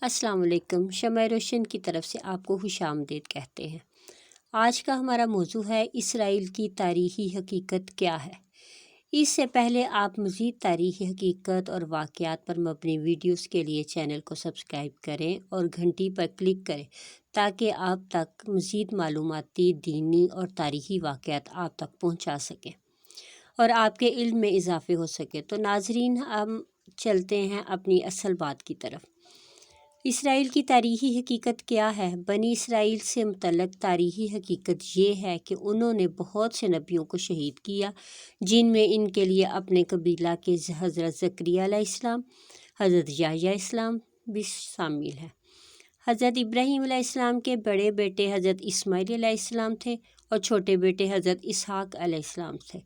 السلام علیکم، شمع روشن کی طرف سے آپ کو خوش آمدید کہتے ہیں۔ آج کا ہمارا موضوع ہے اسرائیل کی تاریخی حقیقت کیا ہے۔ اس سے پہلے آپ مزید تاریخی حقیقت اور واقعات پر مبنی ویڈیوز کے لیے چینل کو سبسکرائب کریں اور گھنٹی پر کلک کریں تاکہ آپ تک مزید معلوماتی، دینی اور تاریخی واقعات آپ تک پہنچا سکیں اور آپ کے علم میں اضافے ہو سکے۔ تو ناظرین، ہم چلتے ہیں اپنی اصل بات کی طرف۔ اسرائیل کی تاریخی حقیقت کیا ہے؟ بنی اسرائیل سے متعلق تاریخی حقیقت یہ ہے کہ انہوں نے بہت سے نبیوں کو شہید کیا، جن میں ان کے لیے اپنے قبیلہ کے حضرت زکریا علیہ السلام، حضرت یحییٰ علیہ السلام بھی شامل ہیں۔ حضرت ابراہیم علیہ السلام کے بڑے بیٹے حضرت اسماعیل علیہ السلام تھے اور چھوٹے بیٹے حضرت اسحاق علیہ السلام تھے۔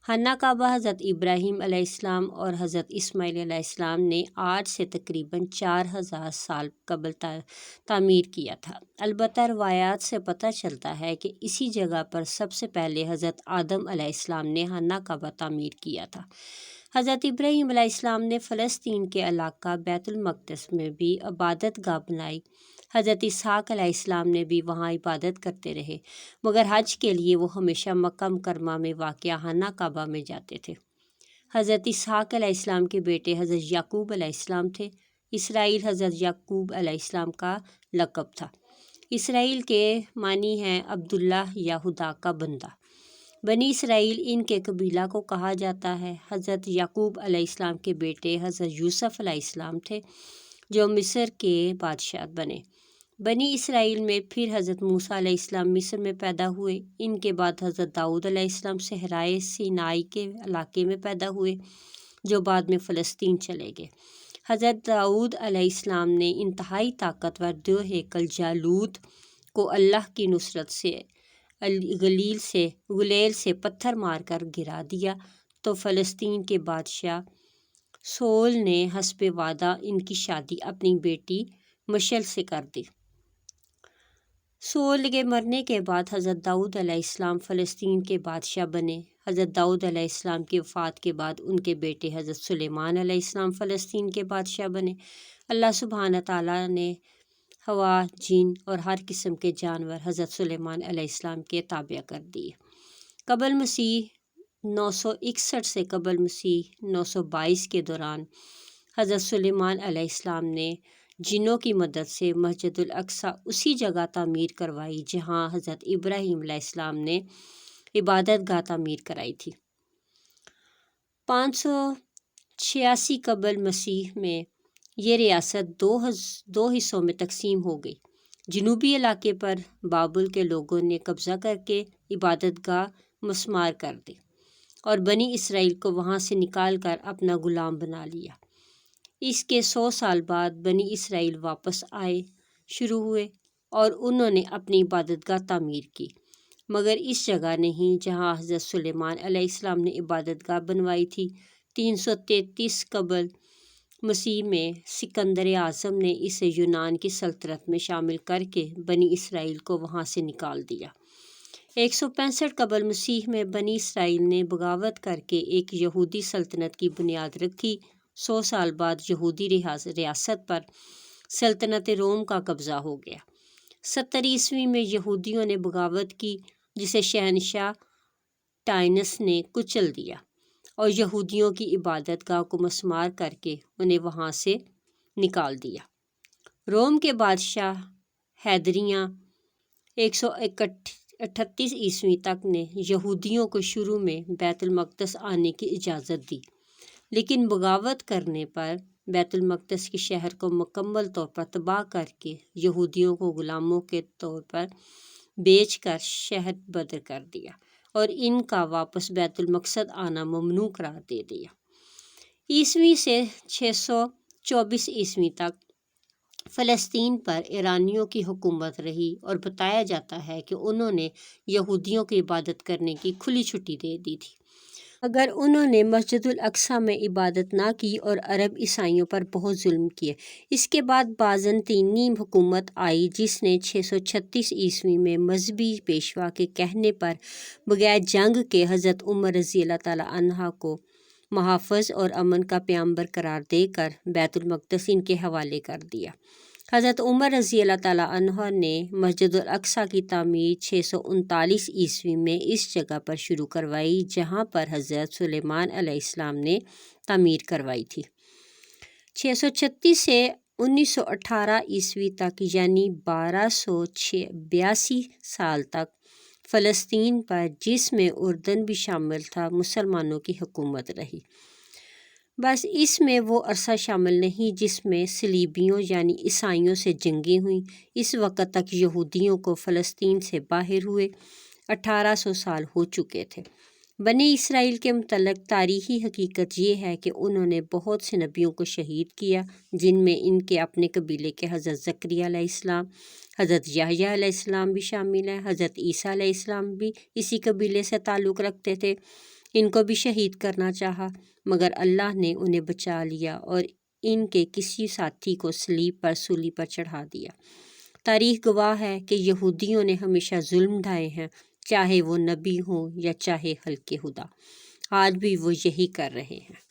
خانہ کعبہ حضرت ابراہیم علیہ السلام اور حضرت اسماعیل علیہ السلام نے آج سے تقریباً 4000 سال قبل تعمیر کیا تھا۔ البتہ روایات سے پتہ چلتا ہے کہ اسی جگہ پر سب سے پہلے حضرت آدم علیہ السلام نے خانہ کعبہ تعمیر کیا تھا۔ حضرت ابراہیم علیہ السلام نے فلسطین کے علاقہ بیت المقدس میں بھی عبادت گاہ بنائی۔ حضرت اسحاق علیہ السلام نے بھی وہاں عبادت کرتے رہے، مگر حج کے لیے وہ ہمیشہ مکہ مکرمہ میں واقع خانہ کعبہ میں جاتے تھے۔ حضرت اسحاق علیہ السلام کے بیٹے حضرت یعقوب علیہ السلام تھے۔ اسرائیل حضرت یعقوب علیہ السلام کا لقب تھا۔ اسرائیل کے معنی ہیں عبداللہ یا خدا کا بندہ۔ بنی اسرائیل ان کے قبیلہ کو کہا جاتا ہے۔ حضرت یعقوب علیہ السلام کے بیٹے حضرت یوسف علیہ السلام تھے جو مصر کے بادشاہ بنے۔ بنی اسرائیل میں پھر حضرت موسیٰ علیہ السلام مصر میں پیدا ہوئے۔ ان کے بعد حضرت داؤد علیہ السلام صحرائے سینائی کے علاقے میں پیدا ہوئے جو بعد میں فلسطین چلے گئے۔ حضرت داؤد علیہ السلام نے انتہائی طاقتور 2 ہیکل جالوت کو اللہ کی نصرت سے گلیل سے پتھر مار کر گرا دیا تو فلسطین کے بادشاہ سول نے حسب وعدہ ان کی شادی اپنی بیٹی مشل سے کر دی۔ سول کے مرنے کے بعد حضرت داؤد علیہ السلام فلسطین کے بادشاہ بنے۔ حضرت داؤد علیہ السلام کی وفات کے بعد ان کے بیٹے حضرت سلیمان علیہ السلام فلسطین کے بادشاہ بنے۔ اللہ سبحانہ تعالیٰ نے ہوا، جن اور ہر قسم کے جانور حضرت سلیمان علیہ السلام کے تابع کر دیے۔ قبل مسیح 961 سے قبل مسیح 922 کے دوران حضرت سلیمان علیہ السلام نے جنوں کی مدد سے مسجد الاقصیٰ اسی جگہ تعمیر کروائی جہاں حضرت ابراہیم علیہ السلام نے عبادت گاہ تعمیر کرائی تھی۔ 586 قبل مسیح میں یہ ریاست دو حصوں میں تقسیم ہو گئی۔ جنوبی علاقے پر بابل کے لوگوں نے قبضہ کر کے عبادت گاہ مسمار کر دی اور بنی اسرائیل کو وہاں سے نکال کر اپنا غلام بنا لیا۔ اس کے 100 سال بعد بنی اسرائیل واپس آئے شروع ہوئے اور انہوں نے اپنی عبادت گاہ تعمیر کی، مگر اس جگہ نہیں جہاں حضرت سلیمان علیہ السلام نے عبادت گاہ بنوائی تھی۔ 333 قبل مسیح میں سکندر اعظم نے اسے یونان کی سلطنت میں شامل کر کے بنی اسرائیل کو وہاں سے نکال دیا۔ 165 قبل مسیح میں بنی اسرائیل نے بغاوت کر کے ایک یہودی سلطنت کی بنیاد رکھی۔ 100 سال بعد یہودی ریاست پر سلطنت روم کا قبضہ ہو گیا۔ 70 عیسوی میں یہودیوں نے بغاوت کی جسے شہنشاہ ٹائٹس نے کچل دیا اور یہودیوں کی عبادت گاہ کو مسمار کر کے انہیں وہاں سے نکال دیا۔ روم کے بادشاہ ہیدریاں 138 عیسوی تک نے یہودیوں کو شروع میں بیت المقدس آنے کی اجازت دی، لیکن بغاوت کرنے پر بیت المقدس کے شہر کو مکمل طور پر تباہ کر کے یہودیوں کو غلاموں کے طور پر بیچ کر شہر بدر کر دیا اور ان کا واپس بیت المقدس آنا ممنوع قرار دے دیا۔ عیسوی سے 624 عیسوی تک فلسطین پر ایرانیوں کی حکومت رہی اور بتایا جاتا ہے کہ انہوں نے یہودیوں کی عبادت کرنے کی کھلی چھٹی دے دی تھی، اگر انہوں نے مسجد الاقصیٰ میں عبادت نہ کی اور عرب عیسائیوں پر بہت ظلم کیے۔ اس کے بعد بازنطینی حکومت آئی جس نے 636 عیسوی میں مذہبی پیشوا کے کہنے پر بغیر جنگ کے حضرت عمر رضی اللہ تعالیٰ عنہ کو محافظ اور امن کا پیامبر قرار دے کر بیت المقدس ان کے حوالے کر دیا۔ حضرت عمر رضی اللہ تعالیٰ عنہ نے مسجد الاقصیٰ کی تعمیر 639 عیسوی میں اس جگہ پر شروع کروائی جہاں پر حضرت سلیمان علیہ السلام نے تعمیر کروائی تھی۔ 636 سے 1918 عیسوی تک یعنی 1282 سال تک فلسطین پر، جس میں اردن بھی شامل تھا، مسلمانوں کی حکومت رہی۔ بس اس میں وہ عرصہ شامل نہیں جس میں صلیبیوں یعنی عیسائیوں سے جنگیں ہوئیں۔ اس وقت تک یہودیوں کو فلسطین سے باہر ہوئے 1800 سال ہو چکے تھے۔ بنی اسرائیل کے متعلق تاریخی حقیقت یہ ہے کہ انہوں نے بہت سے نبیوں کو شہید کیا، جن میں ان کے اپنے قبیلے کے حضرت زکریا علیہ السلام، حضرت یحییٰ علیہ السلام بھی شامل ہیں۔ حضرت عیسیٰ علیہ السلام بھی اسی قبیلے سے تعلق رکھتے تھے۔ ان کو بھی شہید کرنا چاہا مگر اللہ نے انہیں بچا لیا اور ان کے کسی ساتھی کو صلیب پر سولی پر چڑھا دیا۔ تاریخ گواہ ہے کہ یہودیوں نے ہمیشہ ظلم ڈھائے ہیں، چاہے وہ نبی ہوں یا چاہے خلق خدا، آج بھی وہ یہی کر رہے ہیں۔